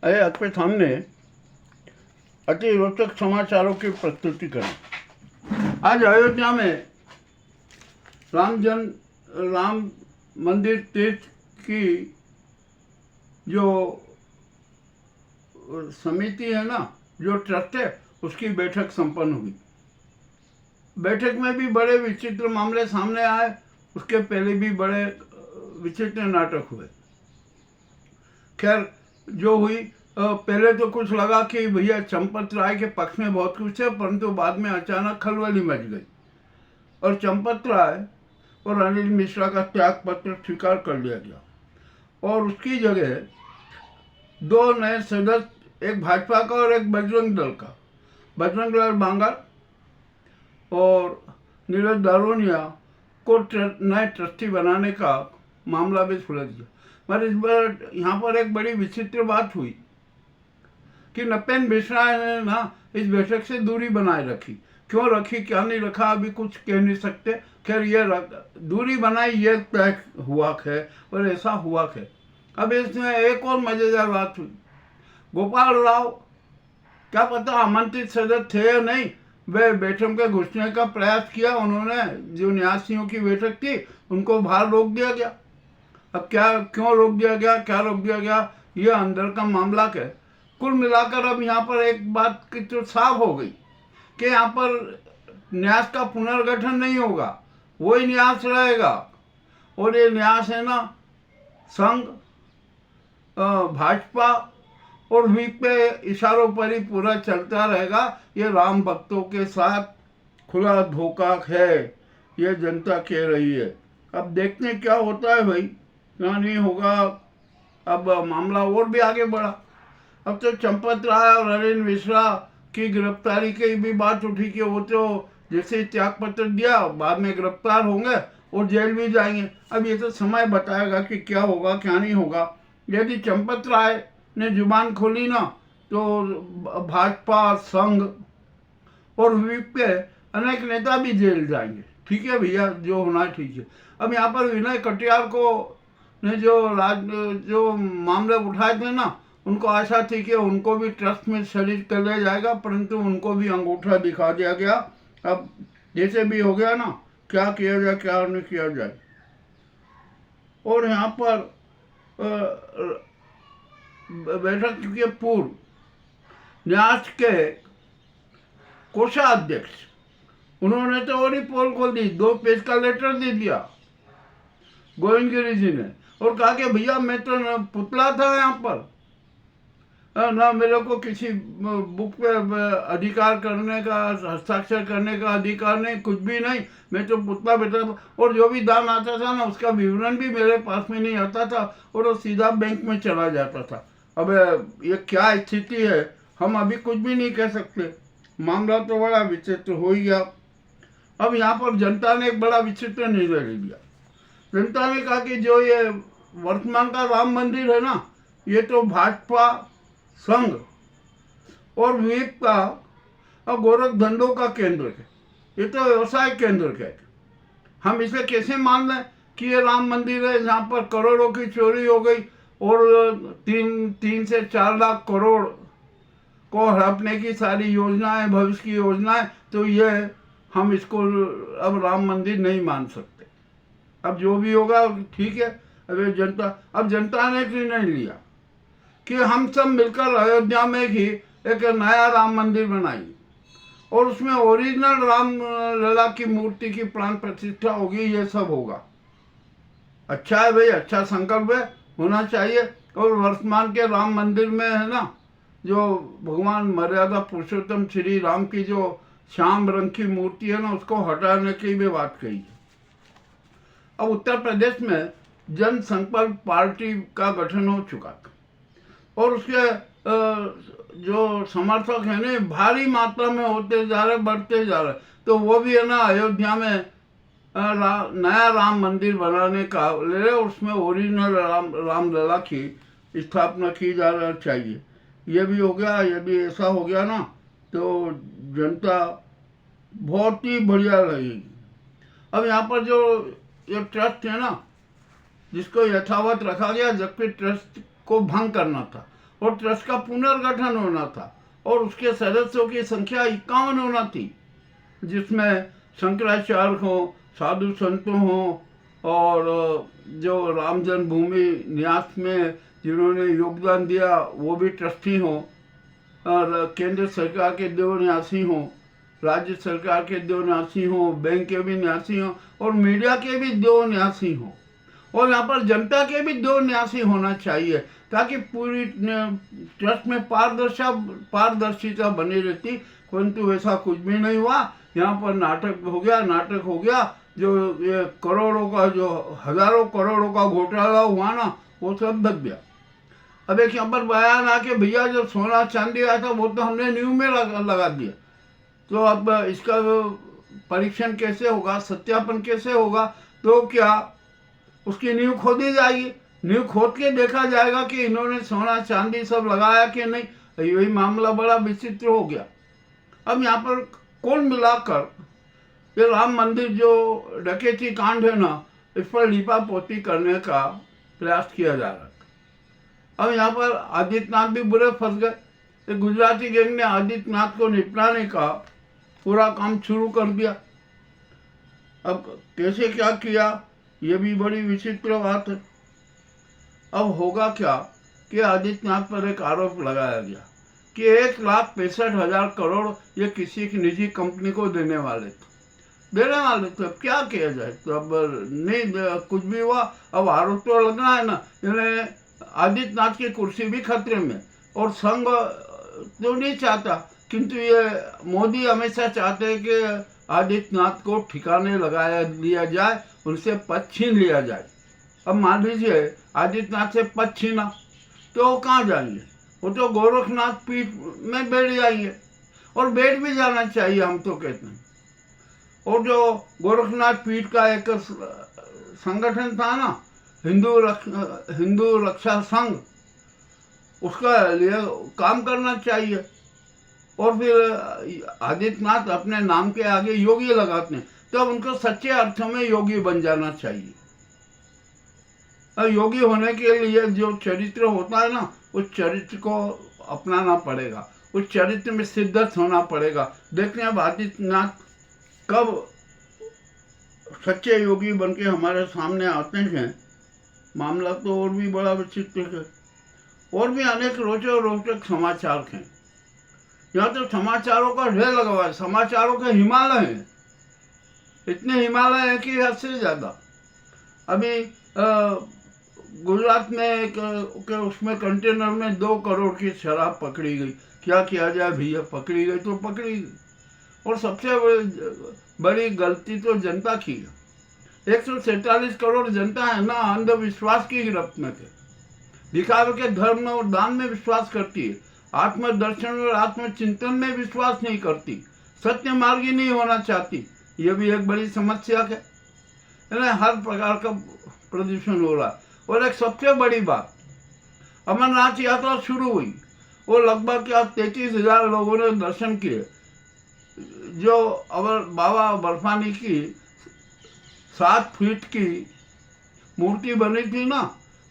आइए आपके सामने अति रोचक समाचारों की प्रस्तुति करें। आज अयोध्या में राम मंदिर तीर्थ की जो समिति है ना, जो ट्रस्ट है, उसकी बैठक संपन्न हुई। बैठक में भी बड़े विचित्र मामले सामने आए, उसके पहले भी बड़े विचित्र नाटक हुए। खैर जो हुई, पहले तो कुछ लगा कि भैया चंपत राय के पक्ष में बहुत कुछ है, परंतु बाद में अचानक खलबली मच गई और चंपत राय और अनिल मिश्रा का त्याग पत्र स्वीकार कर लिया गया और उसकी जगह दो नए सदस्य, एक भाजपा का और एक बजरंग दल का, बजरंग लाल बांगर और नीरज दारोनिया को नए ट्रस्टी बनाने का मामला भी सुलझ गया। मगर इस बार यहाँ पर एक बड़ी विचित्र बात हुई कि नपेन मिश्रा ने ना इस बैठक से दूरी बनाए रखी। क्यों रखी, क्या नहीं रखा, अभी कुछ कह नहीं सकते। खैर ये दूरी बनाई, ये तय हुआ है और ऐसा हुआ है। अब इसमें एक और मजेदार बात हुई। गोपाल राव, क्या पता आमंत्रित सदस्य थे या नहीं, वे बैठक में घुसने का प्रयास किया। उन्होंने जो न्यासियों की बैठक थी उनको बाहर रोक दिया गया। अब क्यों रोक दिया गया, क्या रोक दिया गया, ये अंदर का मामला है। कुल मिलाकर अब यहाँ पर एक बात की तो साफ हो गई कि यहाँ पर न्यास का पुनर्गठन नहीं होगा, वही न्यास रहेगा। और ये न्यास है ना, संघ, भाजपा और व्हीप पे इशारों पर ही पूरा चलता रहेगा। ये राम भक्तों के साथ खुला धोखा है, ये जनता कह रही है। अब देखते हैं क्या होता है भाई, क्या नहीं होगा। अब मामला और भी आगे बढ़ा। अब तो चंपत राय और अनिल मिश्रा की गिरफ्तारी की भी बात उठी कि वो तो जैसे त्याग पत्र दिया बाद में गिरफ्तार होंगे और जेल भी जाएंगे। अब ये तो समय बताएगा कि क्या होगा क्या नहीं होगा। यदि चंपत राय ने जुबान खोली ना तो भाजपा, संघ और व्हीप के अनेक नेता भी जेल जाएंगे। ठीक है भैया, जो होना ठीक है। अब यहाँ पर विनय कटियार को ने जो मामले उठाए थे ना, उनको आशा थी कि उनको भी ट्रस्ट में शरीक कर लिया जाएगा, परंतु उनको भी अंगूठा दिखा दिया गया। अब जैसे भी हो गया ना, क्या किया जाए क्या नहीं किया जाए। और यहाँ पर बैठक के पूर्व न्यास के कोषाध्यक्ष, उन्होंने तो और ही पोल खोल दी, 2 पेज का लेटर दे दिया गोविंदगिरी जी ने और कहा कि भैया मैं तो पुतला था यहाँ पर, ना मेरे को किसी बुक पे अधिकार करने का, हस्ताक्षर करने का अधिकार नहीं, कुछ भी नहीं, मैं तो पुतला बैठा था। और जो भी दान आता था ना, उसका विवरण भी मेरे पास में नहीं आता था और वो सीधा बैंक में चला जाता था। अब ये क्या स्थिति है, हम अभी कुछ भी नहीं कह सकते। मामला तो बड़ा विचित्र हो ही गया। अब यहाँ पर जनता ने एक बड़ा विचित्र निर्णय ले लिया। जनता ने कहा कि जो ये वर्तमान का राम मंदिर है ना, ये तो भाजपा, संघ और व्हीप का और गोरख धंधों का केंद्र है, ये तो व्यवसाय केंद्र है। हम इसे कैसे मान लें कि ये राम मंदिर है जहाँ पर करोड़ों की चोरी हो गई और 3 से 4 लाख करोड़ को हड़पने की सारी योजनाएं, भविष्य की योजनाएं, तो ये हम इसको अब राम मंदिर नहीं मान सकते। अब जो भी होगा ठीक है। अब जनता ने निर्णय लिया कि हम सब मिलकर अयोध्या में ही एक नया राम मंदिर बनाएंगे और उसमें ओरिजिनल राम लला की मूर्ति की प्राण प्रतिष्ठा होगी, ये सब होगा। अच्छा है भाई, अच्छा संकल्प है, होना चाहिए। और वर्तमान के राम मंदिर में है ना, जो भगवान मर्यादा पुरुषोत्तम श्री राम की जो श्याम रंग की मूर्ति है ना, उसको हटाने की भी बात कही है। अब उत्तर प्रदेश में जन संकल्प पार्टी का गठन हो चुका था और उसके जो समर्थक है ना भारी मात्रा में होते जा रहे, बढ़ते जा रहे। तो वो भी है ना अयोध्या में नया राम मंदिर बनाने का ले रहे, उसमें ओरिजिनल राम लला की स्थापना की जा चाहिए। ये भी हो गया। यदि ऐसा हो गया ना तो जनता बहुत ही बढ़िया रहेगी। अब यहाँ पर जो ये ट्रस्ट है ना, जिसको यथावत रखा गया, जबकि ट्रस्ट को भंग करना था, और ट्रस्ट का पुनर्गठन होना था और उसके सदस्यों की संख्या 51 होना थी, जिसमें शंकराचार्य हो, साधु संतों हो और जो राम जन्मभूमि न्यास में जिन्होंने योगदान दिया वो भी ट्रस्टी हों, और केंद्र सरकार के 2 न्यासी हों, राज्य सरकार के 2 न्यासी हों, बैंक के भी न्यासी हों और मीडिया के भी 2 न्यासी हों, और यहाँ पर जनता के भी 2 न्यासी होना चाहिए, ताकि पूरी ट्रस्ट में पारदर्शिता बनी रहती। परंतु ऐसा कुछ भी नहीं हुआ। यहाँ पर नाटक हो गया। जो ये करोड़ों का, जो हजारों करोड़ों का घोटाला हुआ ना, वो सब दब गया। अब एक यहाँ पर बयान आके भैया जो सोना चांदी आया था वो तो हमने न्यू में लगा दिया, तो अब इसका परीक्षण कैसे होगा, सत्यापन कैसे होगा? तो क्या उसकी नींव खोदी जाएगी, नींव खोद के देखा जाएगा कि इन्होंने सोना चांदी सब लगाया कि नहीं। यही मामला बड़ा विचित्र हो गया। अब यहाँ पर कुल मिलाकर ये राम मंदिर जो डकैती कांड है ना, इस पर लीपा पोती करने का प्रयास किया जा रहा है। अब यहाँ पर आदित्यनाथ भी बुरे फंस गए। गुजराती गैंग ने आदित्यनाथ को निपटाने का पूरा काम शुरू कर दिया। अब कैसे क्या किया, ये भी बड़ी विचित्र बात है। अब होगा क्या कि आदित्यनाथ पर एक आरोप लगाया गया कि 1,65,000 करोड़ ये किसी की निजी कंपनी को देने वाले थे। अब क्या किया जाए? तो अब नहीं कुछ भी हुआ, अब आरोप तो लगना है ना। यानी आदित्यनाथ की कुर्सी भी खतरे में, और संघ तो नहीं चाहता, किंतु ये मोदी हमेशा चाहते हैं कि आदित्यनाथ को ठिकाने लगाया लिया जाए, उनसे पद छीन लिया जाए। अब मान लीजिए आदित्यनाथ से पद छीना तो वो कहाँ जाएंगे? वो तो गोरखनाथ पीठ में बैठ जाएंगे, और बैठ भी जाना चाहिए, हम तो कहते हैं। और जो गोरखनाथ पीठ का एक संगठन था ना, हिंदू रक्षा संघ, उसका लिए काम करना चाहिए। और फिर आदित्यनाथ अपने नाम के आगे योगी लगाते हैं, तो अब उनको सच्चे अर्थों में योगी बन जाना चाहिए। योगी होने के लिए जो चरित्र होता है ना, उस चरित्र को अपनाना पड़ेगा, उस चरित्र में सिद्धत होना पड़ेगा। देखते हैं अब आदित्यनाथ कब सच्चे योगी बनके हमारे सामने आते हैं। मामला तो और भी बड़ा विचित्र है। और भी अनेक रोचक समाचार हैं। यहाँ तो समाचारों का ढेर लगा हुआ है, समाचारों के हिमालय हैं, इतने हिमालय हैं कि हद से ज्यादा। अभी गुजरात में एक उसमें कंटेनर में 2 करोड़ की शराब पकड़ी गई। क्या किया जाए भैया, पकड़ी गई तो पकड़ी गई। और सबसे बड़ी गलती तो जनता की है। 147 करोड़ जनता है ना, अंधविश्वास की गिरफ्त में थे, दिखावे के धर्म और दान में विश्वास करती है, आत्मदर्शन और आत्मचिंतन में विश्वास नहीं करती, सत्य मार्गी नहीं होना चाहती। यह भी एक बड़ी समस्या है। हर प्रकार का प्रदूषण हो रहा है। और एक सबसे बड़ी बात, अमरनाथ यात्रा शुरू हुई, वो लगभग 33,000 लोगों ने दर्शन किए। जो बाबा बर्फानी की 7 फीट की मूर्ति बनी थी ना,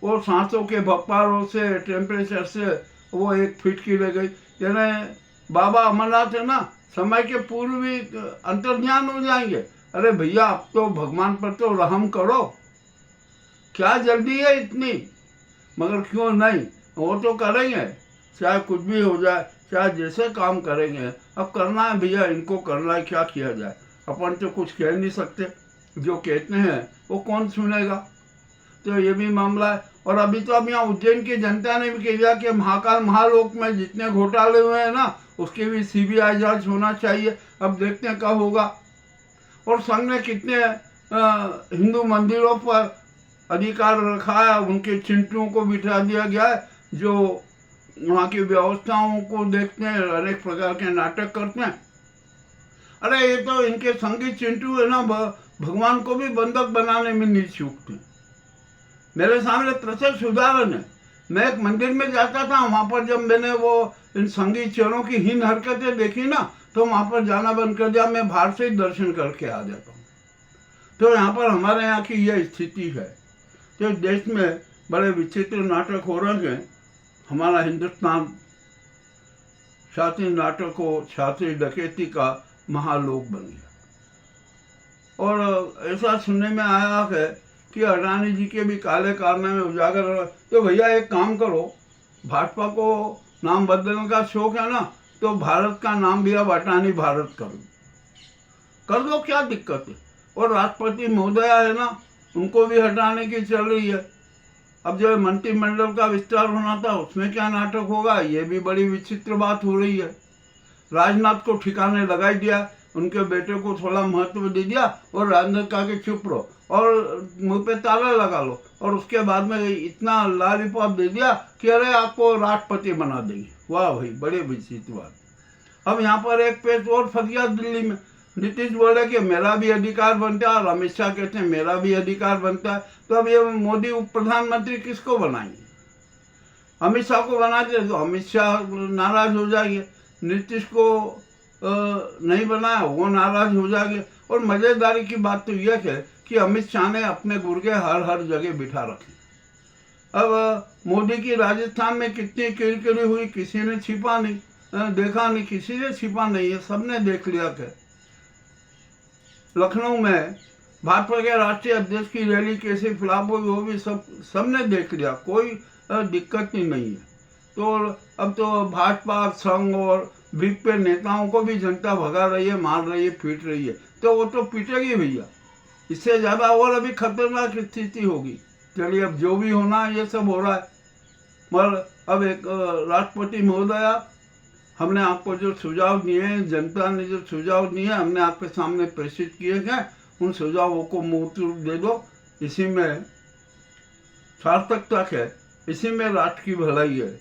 वो सांसों के भक्पारों से, टेम्परेचर से वो 1 फीट की रह गई। यानी बाबा अमरनाथ है ना, समय के पूर्व ही अंतर्ध्यान हो जाएंगे। अरे भैया, अब तो भगवान पर तो रहम करो, क्या जल्दी है इतनी? मगर क्यों नहीं, वो तो करेंगे, चाहे कुछ भी हो जाए, चाहे जैसे काम करेंगे। अब करना है भैया, इनको करना है, क्या किया जाए? अपन तो कुछ कह नहीं सकते, जो कहते हैं वो कौन सुनेगा? तो ये भी मामला है। और अभी तो अब यहाँ उज्जैन की जनता ने भी कह दिया कि महाकाल महालोक में जितने घोटाले हुए हैं ना, उसकी भी CBI जांच होना चाहिए। अब देखते हैं कब होगा। और संघ ने कितने हिंदू मंदिरों पर अधिकार रखा है, उनके चिंटुओं को बिठा दिया गया है, जो वहाँ की व्यवस्थाओं को देखते हैं, अनेक प्रकार के नाटक करते हैं। अरे ये तो इनके संगी चिंटू है ना, भगवान को भी बंधक बनाने में नहीं चूकते। मेरे सामने प्रत्यक्ष उदाहरण है। मैं एक मंदिर में जाता था, वहाँ पर जब मैंने वो इन संगी चोरों की हीन हरकतें देखी ना, तो वहाँ पर जाना बंद कर दिया। मैं बाहर से ही दर्शन करके आ जाता हूँ। तो यहाँ पर हमारे यहाँ की यह स्थिति है। तो देश में बड़े विचित्र नाटक हो रहे हैं। हमारा हिंदुस्तान शास्त्रीय नाटकों, शास्त्रीय डकैती का महालोक बन गया। और ऐसा सुनने में आया है कि अडानी जी के भी काले कारनामे उजागर। तो भैया एक काम करो, भाजपा को नाम बदलने का शौक है ना, तो भारत का नाम भी अब अडानी भारत कर दो, क्या दिक्कत है। और राष्ट्रपति महोदया है ना, उनको भी हटाने की चल रही है। अब जो मंत्रिमंडल का विस्तार होना था, उसमें क्या नाटक होगा, ये भी बड़ी विचित्र बात हो रही है। राजनाथ को ठिकाने लगाई दिया, उनके बेटे को थोड़ा महत्व दे दिया और राजनाथ कहा कि चुप रहो और मुंह पे ताला लगा लो, और उसके बाद में इतना लॉलीपॉप दे दिया कि अरे आपको राष्ट्रपति बना देंगे। वाह भाई, बड़े विचित्र बात। अब यहाँ पर एक पेच और फंस गया दिल्ली में। नीतीश बोले कि मेरा भी अधिकार बनता है, और अमित शाह कहते हैं मेरा भी अधिकार बनता है। तो अब ये मोदी उप प्रधानमंत्री किसको बनाएंगे? अमित शाह को बनाते तो अमित शाह नाराज हो जाएंगे, नीतीश को नहीं बनाया वो नाराज हो जाएंगे। और मजेदारी की बात तो यह है कि अमित शाह ने अपने गुर्गे हर जगह बिठा रखे। अब मोदी की राजस्थान में कितनी किरकिरी हुई, किसी ने छिपा नहीं, देखा नहीं, किसी ने छिपा नहीं है, सबने देख लिया। कि लखनऊ में भाजपा के राष्ट्रीय अध्यक्ष की रैली कैसे फ्लॉप हुई, वो भी सबने देख लिया, कोई दिक्कत ही नहीं है। तो अब तो भाजपा संघ और विप पे नेताओं को भी जनता भगा रही है, मार रही है, पीट रही है। तो वो तो पीटेगी भैया, इससे ज़्यादा और अभी खतरनाक स्थिति होगी। चलिए, अब जो भी होना है ये सब हो रहा है। मगर अब एक राष्ट्रपति महोदया, हमने आपको जो सुझाव दिए हैं, जनता ने जो सुझाव दिए हैं, हमने आपके सामने प्रेषित किए हैं, उन सुझावों को मूर्त रूप दे दो। इसी में सार्थकता है, इसी में राष्ट्र की भलाई है।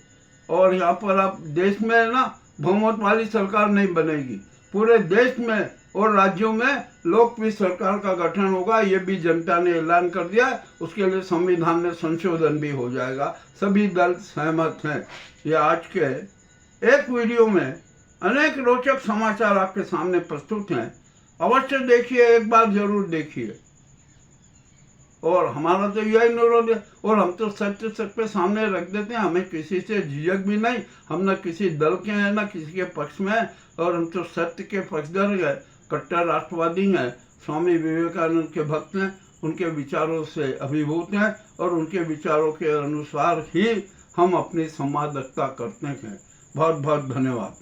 और यहाँ पर अब देश में ना बहुमत वाली सरकार नहीं बनेगी, पूरे देश में और राज्यों में लोकप्रिय सरकार का गठन होगा, ये भी जनता ने ऐलान कर दिया है। उसके लिए संविधान में संशोधन भी हो जाएगा, सभी दल सहमत हैं। ये आज के एक वीडियो में अनेक रोचक समाचार आपके सामने प्रस्तुत हैं, अवश्य देखिए, एक बार जरूर देखिए। और हमारा तो यही अनुरोध है, और हम तो सत्य सबके सामने रख देते हैं, हमें किसी से झिझक भी नहीं, हम न किसी दल के हैं न किसी के पक्ष में हैं, और हम तो सत्य के पक्षधर हैं, कट्टर राष्ट्रवादी हैं, स्वामी विवेकानंद के भक्त हैं, उनके विचारों से अभिभूत हैं, और उनके विचारों के अनुसार ही हम अपनी संवादकता करते हैं। बहुत बहुत धन्यवाद।